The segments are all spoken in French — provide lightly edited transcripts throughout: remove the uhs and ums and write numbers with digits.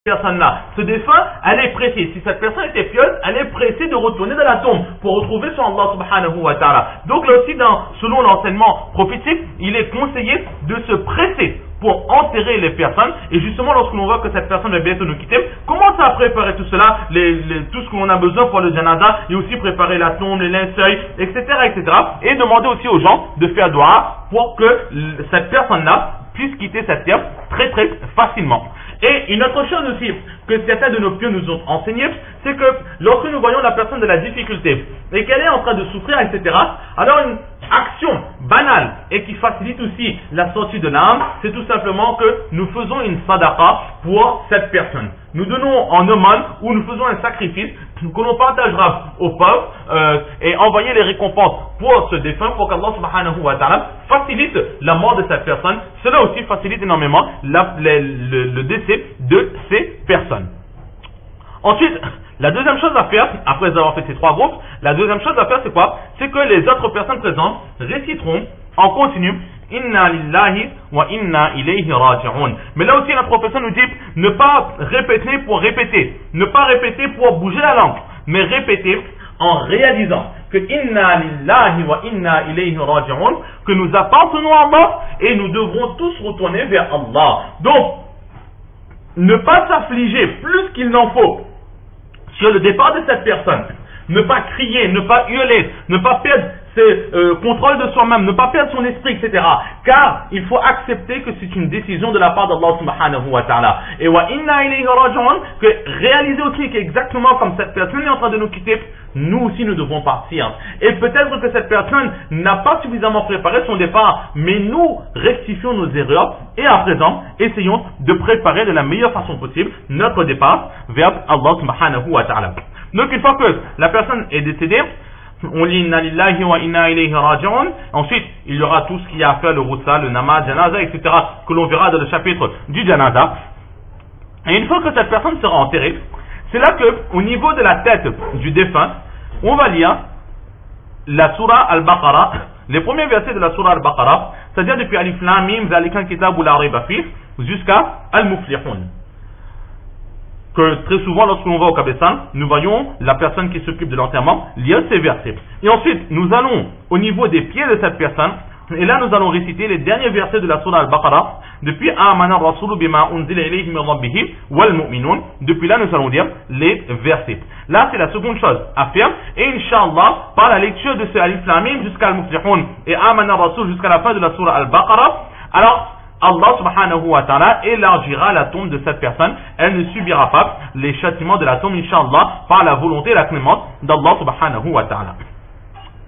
personne-là, ce défunt, elle est pressée. Si cette personne était pieuse, elle est pressée de retourner dans la tombe pour retrouver son Allah subhanahu wa ta'ala. Donc là aussi, selon l'enseignement prophétique, il est conseillé de se presser pour enterrer les personnes. Et justement, lorsque l'on voit que cette personne va bientôt nous quitter, commence à préparer tout cela, tout ce que l'on a besoin pour le janaza, et aussi préparer la tombe, les linceuils, etc., etc. Et demander aussi aux gens de faire dua pour que cette personne-là puisse quitter cette terre très très facilement. Et une autre chose aussi que certains de nos pieux nous ont enseigné, c'est que lorsque nous voyons la personne de la difficulté et qu'elle est en train de souffrir, etc., alors une action banale et qui facilite aussi la sortie de l'âme, c'est tout simplement que nous faisons une sadaqa pour cette personne. Nous donnons en aumône ou nous faisons un sacrifice que l'on partagera aux pauvres et envoyer les récompenses pour ce défunt pour qu'Allah subhanahu wa ta'ala facilite la mort de cette personne. Cela aussi facilite énormément le décès de ces personnes. Ensuite, la deuxième chose à faire, après avoir fait ces trois groupes, la deuxième chose à faire c'est quoi? C'est que les autres personnes présentes réciteront en continu Inna lillahi wa inna ilayhi raji'un. Mais là aussi notre professeur nous dit ne pas répéter pour répéter, ne pas répéter pour bouger la langue, mais répéter en réalisant que Inna lillahi wa inna ilayhi raji'un, que nous appartenons à Allah et nous devrons tous retourner vers Allah. Donc, ne pas s'affliger plus qu'il n'en faut sur le départ de cette personne, ne pas crier, ne pas hurler, ne pas perdre contrôle de soi-même, ne pas perdre son esprit, etc. Car il faut accepter que c'est une décision de la part d'Allah subhanahu wa ta'ala. Et wa inna ilayhi raji'un, que réaliser aussi qu'exactement comme cette personne est en train de nous quitter, nous aussi nous devons partir. Et peut-être que cette personne n'a pas suffisamment préparé son départ, mais nous rectifions nos erreurs et à présent essayons de préparer de la meilleure façon possible notre départ vers Allah subhanahu wa ta'ala. Donc une fois que la personne est décédée, on lit Inna lillahi wa inna ilayhi raji'un. Ensuite, il y aura tout ce qu'il y a à faire, le roussa, le namaz, janaza, etc., que l'on verra dans le chapitre du janaza. Et une fois que cette personne sera enterrée, c'est là que, au niveau de la tête du défunt, on va lire la surah Al-Baqarah, les premiers versets de la surah Al-Baqarah, c'est-à-dire depuis Alif Lam Mim, Zalikan Kitabu la Rayba Fih, jusqu'à Al-Muflihun. Que très souvent, lorsque l'on va au Kabestan, nous voyons la personne qui s'occupe de l'enterrement lire ces versets. Et ensuite, nous allons au niveau des pieds de cette personne, et là nous allons réciter les derniers versets de la surah Al-Baqarah, depuis Amana Rasulu bima unzila ilayhi min rabbihi wal mu'minun. Depuis là, nous allons lire les versets. Là, c'est la seconde chose à faire. Et Inch'Allah, par la lecture de ce Alif Lam Mim jusqu'à Al-Muflihun et Amana Rasul jusqu'à la fin de la surah Al-Baqarah, alors Allah subhanahu wa ta'ala élargira la tombe de cette personne. Elle ne subira pas les châtiments de la tombe, Inch'Allah, par la volonté et la clémence d'Allah subhanahu wa ta'ala.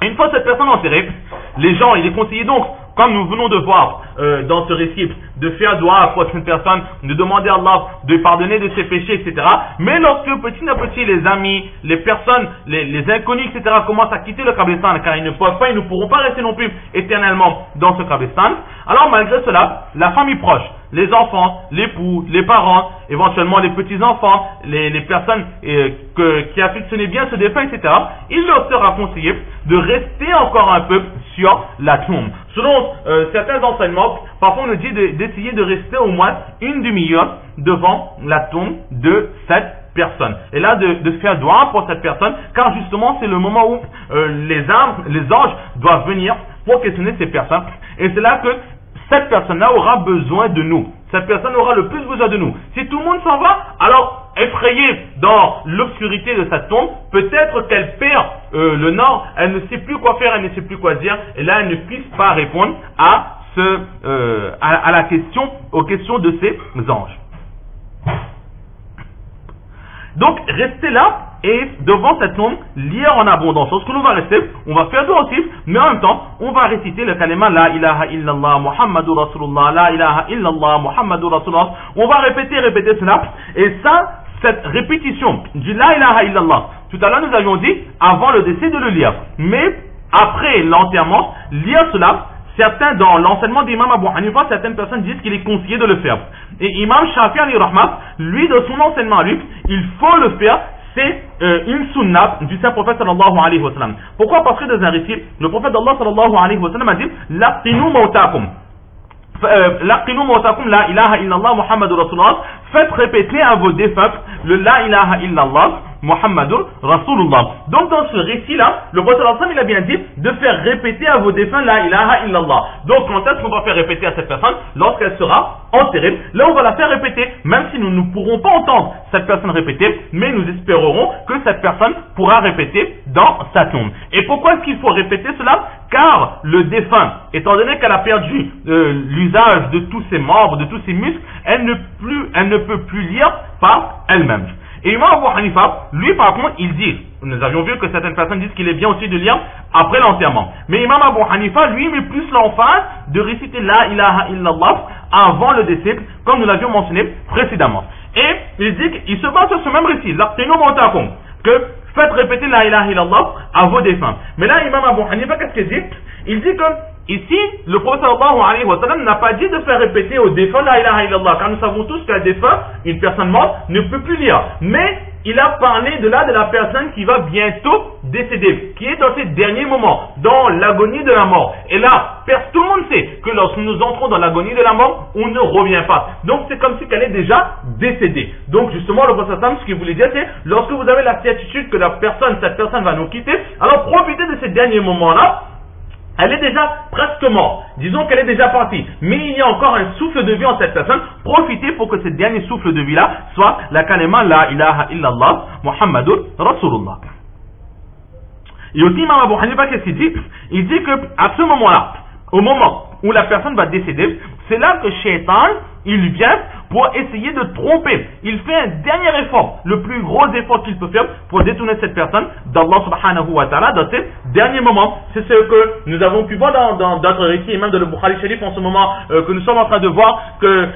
Une fois cette personne enterrée, les gens, il est conseillé donc, comme nous venons de voir dans ce récit, de faire dua pour une personne, de demander à Allah de pardonner de ses péchés, etc. Mais lorsque petit à petit les amis, les personnes, les inconnus, etc. commencent à quitter le Kabristan, car ils ne peuvent pas, ils ne pourront pas rester non plus éternellement dans ce Kabristan, alors malgré cela, la famille proche, les enfants, l'époux, les parents, éventuellement les petits-enfants, les personnes qui affectionnaient bien ce défunt, etc., il leur sera conseillé de rester encore un peu sur la tombe. Selon certains enseignements, parfois on nous dit d'essayer de rester au moins une demi-heure devant la tombe de cette personne. Et là, de faire dua pour cette personne, car justement c'est le moment où les anges doivent venir pour questionner ces personnes. Et c'est là que cette personne-là aura besoin de nous. Cette personne aura le plus besoin de nous. Si tout le monde s'en va, alors effrayée dans l'obscurité de cette tombe, peut-être qu'elle perd le nord, elle ne sait plus quoi faire, elle ne sait plus quoi dire, et là elle ne puisse pas répondre à la question, aux questions de ces anges. Donc restez là et devant cette tombe, lire en abondance. Lorsque l'on va rester, on va faire dua aussi, mais en même temps, on va réciter le kalima La ilaha illallah Muhammadur Rasulullah, La ilaha illallah Muhammadur Rasulullah. On va répéter cela, et ça, cette répétition du La ilaha illallah, tout à l'heure nous avions dit, avant le décès de le lire, mais après l'enterrement, lire cela. Certains, dans l'enseignement d'Imam Abu Hanifa, certaines personnes disent qu'il est conseillé de le faire. Et Imam Shafi'i alayhi rahmat, lui, de son enseignement à lui, il faut le faire, c'est une sunna du saint prophète sallallahu alayhi wa sallam. Pourquoi? Parce que dans un récit, le prophète d'Allah sallallahu alayhi wa sallam a dit Laqinu mawtakum. Laqinu mawtakum la ilaha illallah Muhammadur Rasulullah faites répéter à vos défunts le La ilaha illallah Muhammadur Rasulullah. Donc dans ce récit-là, le prophète il a bien dit de faire répéter à vos défunts La ilaha illallah. Donc quand est-ce qu'on va faire répéter à cette personne? Lorsqu'elle sera enterrée. Là on va la faire répéter, même si nous ne pourrons pas entendre cette personne répéter, mais nous espérerons que cette personne pourra répéter dans sa tombe. Et pourquoi est-ce qu'il faut répéter cela? Car le défunt, étant donné qu'elle a perdu l'usage de tous ses membres, de tous ses muscles, elle ne peut plus lire par elle-même. Et Imam Abu Hanifa, lui par contre, il dit, nous avions vu que certaines personnes disent qu'il est bien aussi de lire après l'enterrement. Mais Imam Abu Hanifa, lui, met plus l'emphase de réciter La ilaha illallah avant le décès, comme nous l'avions mentionné précédemment. Et il dit qu'il se base sur ce même récit, que faites répéter La ilaha illallah à vos défunts. Mais là, Imam Abu Hanifa, qu'est-ce qu'il dit? Il dit que ici, le prophète sallallahu alayhi wa sallam n'a pas dit de faire répéter aux défunts La ilaha illallah, car nous savons tous qu'un défunt, une personne morte, ne peut plus lire. Mais il a parlé de la personne qui va bientôt décéder, qui est dans ses derniers moments, dans l'agonie de la mort. Et là, tout le monde sait que lorsque nous entrons dans l'agonie de la mort, on ne revient pas. Donc c'est comme si elle est déjà décédée. Donc justement, le prophète ce qu'il voulait dire, c'est lorsque vous avez la certitude que cette personne va nous quitter, alors profitez de ces derniers moments-là. Elle est déjà presque morte. Disons qu'elle est déjà partie. Mais il y a encore un souffle de vie en cette personne. Profitez pour que ce dernier souffle de vie-là soit la kalima La ilaha illallah Muhammadur Rasulullah. Et aussi, Imam Abu Hanifa, qu'est-ce qu'il dit? Il dit que à ce moment-là, au moment où la personne va décéder, c'est là que Shaitan, il vient pour essayer de tromper. Il fait un dernier effort, le plus gros effort qu'il peut faire pour détourner cette personne d'Allah subhanahu wa ta'ala dans ces derniers moments. C'est ce que nous avons pu voir dans d'autres récits, et même dans le Bukhari Sharif en ce moment, que nous sommes en train de voir que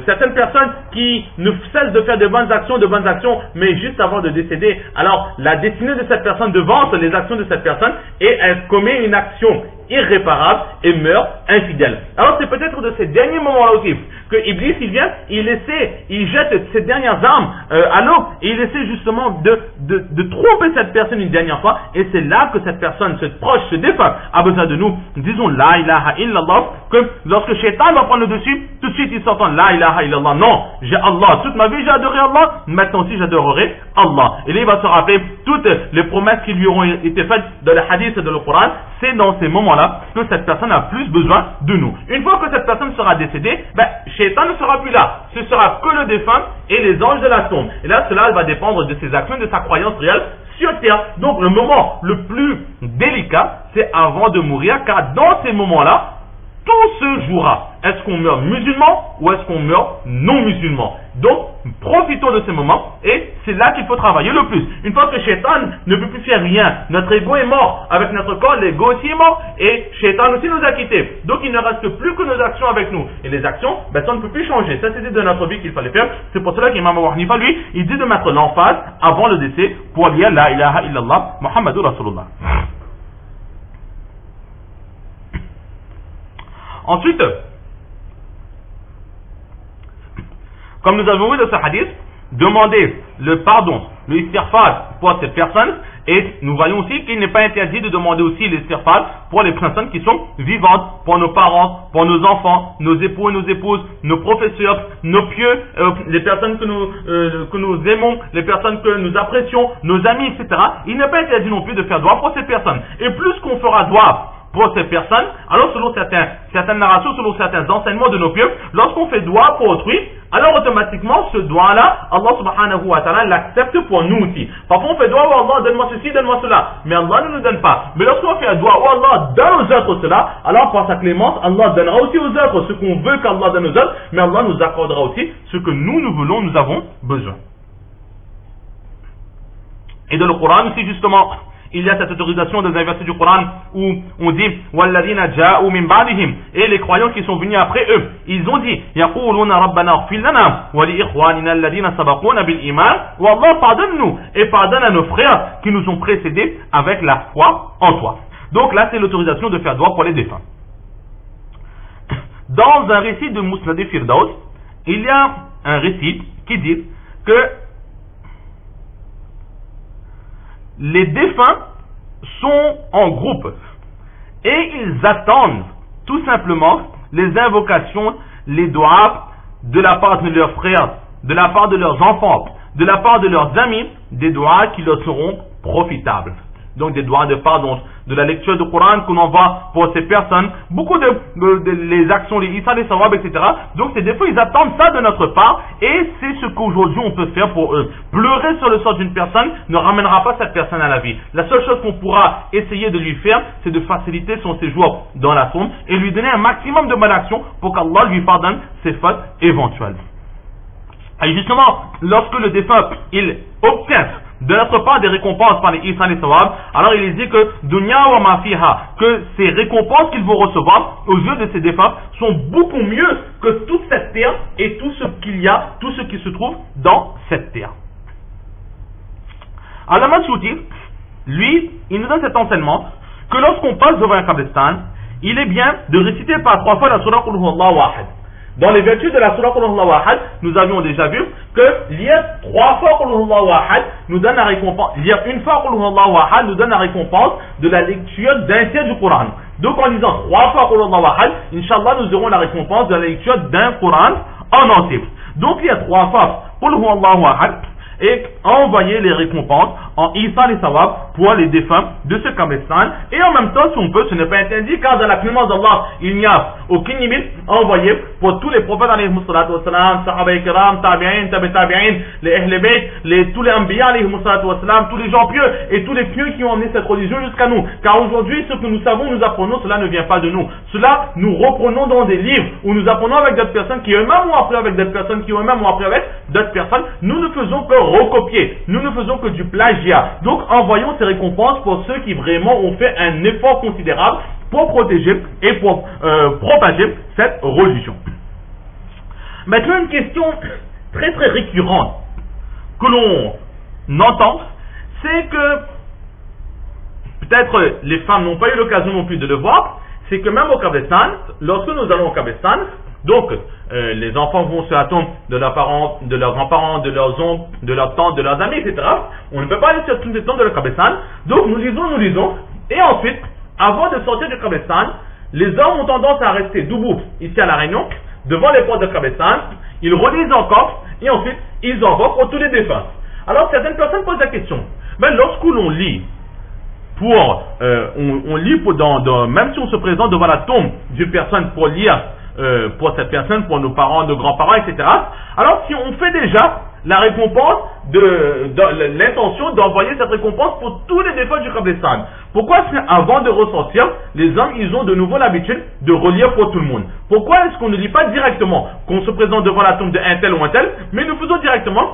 certaines personnes qui ne cessent de faire de bonnes actions, mais juste avant de décéder, alors la destinée de cette personne devance les actions de cette personne et elle commet une action irréparable et meurt infidèle. Alors c'est peut-être de ces derniers moments-là aussi que Iblis il vient, il jette ses dernières armes à l'eau et il essaie justement de tromper cette personne une dernière fois, et c'est là que cette personne, ce proche, ce défunt a besoin de nous. Disons La ilaha illallah, que lorsque Shaitan va prendre le dessus, tout de suite il s'entend La ilaha illallah, non, j'ai Allah, toute ma vie j'ai adoré Allah, maintenant aussi j'adorerai Allah. Et là il va se rappeler toutes les promesses qui lui auront été faites dans le hadith et dans le Coran. C'est dans ces moments-là que cette personne a plus besoin de nous. Une fois que cette personne sera décédée, Shaitan ne sera plus là. Ce sera que le défunt et les anges de la tombe. Et là, cela va dépendre de ses actions, de sa croyance réelle sur terre. Donc, le moment le plus délicat, c'est avant de mourir, car dans ces moments-là, tout se jouera. Est-ce qu'on meurt musulman ou est-ce qu'on meurt non musulman? Donc, profitons de ces moments et c'est là qu'il faut travailler le plus. Une fois que Shaitan ne peut plus faire rien, notre ego est mort. Avec notre corps, l'ego aussi est mort et Shaitan aussi nous a quittés. Donc, il ne reste plus que nos actions avec nous. Et les actions, ça ne peut plus changer. Ça, c'était de notre vie qu'il fallait faire. C'est pour cela qu'Imam Abu Hanifa, lui, il dit de mettre l'emphase avant le décès pour dire La ilaha illallah Muhammadur Rasulullah. Ensuite, comme nous avons vu dans ce hadith, demander le pardon, le istighfar pour cette personne, et nous voyons aussi qu'il n'est pas interdit de demander aussi l'istighfar pour les personnes qui sont vivantes, pour nos parents, pour nos enfants, nos époux et nos épouses, nos professeurs, nos pieux, les personnes que nous aimons, les personnes que nous apprécions, nos amis, etc. Il n'est pas interdit non plus de faire dua pour ces personnes. Et plus qu'on fera dua pour ces personnes, alors selon certaines narrations, selon certains enseignements de nos pieux, lorsqu'on fait dua pour autrui, alors automatiquement ce dua-là, Allah subhanahu wa ta'ala l'accepte pour nous aussi. Parfois on fait dua, oh Allah donne-moi ceci, donne-moi cela, mais Allah ne nous donne pas. Mais lorsqu'on fait un dua, oh Allah donne aux autres cela, alors par sa clémence, Allah donnera aussi aux autres ce qu'on veut qu'Allah donne aux autres, mais Allah nous accordera aussi ce que nous voulons, nous avons besoin. Et dans le Coran aussi justement, il y a cette autorisation dans un verset du Coran où on dit وَالَّذِينَ جَاءُوا مِنْ بَعْدِهِمْ, et les croyants qui sont venus après eux, ils ont dit يَقُولُونَ رَبَّنَا اغْفِرْ لَنَا وَلِإِخْوَانِنَا الَّذِينَ سَبَقُونَ بِالْإِيمَانِ, ou Allah pardonne-nous et pardonne à nos frères qui nous ont précédés avec la foi en toi. Donc là c'est l'autorisation de faire dua pour les défunts. Dans un récit de Musnad Firdaus, il y a un récit qui dit que les défunts sont en groupe et ils attendent tout simplement les invocations, les doigts de la part de leurs frères, de la part de leurs enfants, de la part de leurs amis, des doigts qui leur seront profitables. Donc des doigts de pardon, de la lecture du Coran qu'on envoie pour ces personnes, beaucoup les actions, les ihsan, les sawab, etc. Donc c'est des fois ils attendent ça de notre part et c'est ce qu'aujourd'hui on peut faire pour eux. Pleurer sur le sort d'une personne ne ramènera pas cette personne à la vie. La seule chose qu'on pourra essayer de lui faire, c'est de faciliter son séjour dans la tombe et lui donner un maximum de bonnes actions pour qu'Allah lui pardonne ses fautes éventuelles. Et justement, lorsque le défunt, il obtient de notre part des récompenses par les ihsan et sawab, alors il dit que dunya wa ma fiha, que ces récompenses qu'ils vont recevoir aux yeux de ces défunts sont beaucoup mieux que toute cette terre et tout ce qu'il y a, tout ce qui se trouve dans cette terre. Allama Souti, lui, il nous donne cet enseignement que lorsqu'on passe devant un qabristan, il est bien de réciter par 3 fois la surah Qul huwallahu ahad. Dans les vertus de la surah Qul huwallahu ahad, nous avions déjà vu que lire 3 fois Qul huwallahu ahad nous donne la récompense. Lire une fois Qul huwallahu ahad nous donne la récompense de la lecture d'un tiers du Coran. Donc en lisant 3 fois Qul huwallahu ahad, Inch'Allah, nous aurons la récompense de la lecture d'un Coran en entier. Donc lire 3 fois Qul huwallahu ahad et envoyer les récompenses en ihsan et sawab pour les défunts de ce qabristan. Et en même temps, si on peut, ce n'est pas interdit, car dans la clémence d'Allah, il n'y a aucune limite envoyée pour tous les prophètes, alayhi salatu wassalam, sahaba ikram, tabi'in, tabi'in, les ahl bayt, tous les anbiya, alayhi salatu wassalam, tous les gens pieux et tous les pieux qui ont amené cette religion jusqu'à nous. Car aujourd'hui, ce que nous savons, nous apprenons, cela ne vient pas de nous. Cela, nous reprenons dans des livres où nous apprenons avec d'autres personnes qui eux-mêmes ont appris avec d'autres personnes qui eux-mêmes ont appris avec d'autres personnes. Nous ne faisons que recopier. Nous ne faisons que du plagiat. Donc, envoyons ces récompenses pour ceux qui vraiment ont fait un effort considérable pour protéger et pour propager cette religion. Maintenant, une question très très récurrente que l'on entend, c'est que peut-être les femmes n'ont pas eu l'occasion non plus de le voir, c'est que même au qabristan, lorsque nous allons au qabristan, donc les enfants vont sur la tombe de leurs parents, de leurs grands-parents, de leurs oncles, de leurs tantes, de leurs amis, etc. On ne peut pas aller sur toutes les tombes de le qabristan. Donc nous lisons, et ensuite, avant de sortir du qabristan, les hommes ont tendance à rester debout ici à la Réunion, devant les portes de qabristan, ils relisent encore, et ensuite ils envoient pour tous les défunts. Alors certaines personnes posent la question, mais lorsque l'on lit, on lit même si on se présente devant la tombe d'une personne pour lire pour cette personne, pour nos parents, nos grands-parents, etc. Alors si on fait déjà la récompense l'intention d'envoyer cette récompense pour tous les défunts du qabristan, pourquoi avant de ressortir, les hommes ils ont de nouveau l'habitude de relire pour tout le monde? Pourquoi est-ce qu'on ne lit pas directement qu'on se présente devant la tombe d'un tel ou un tel, mais nous faisons directement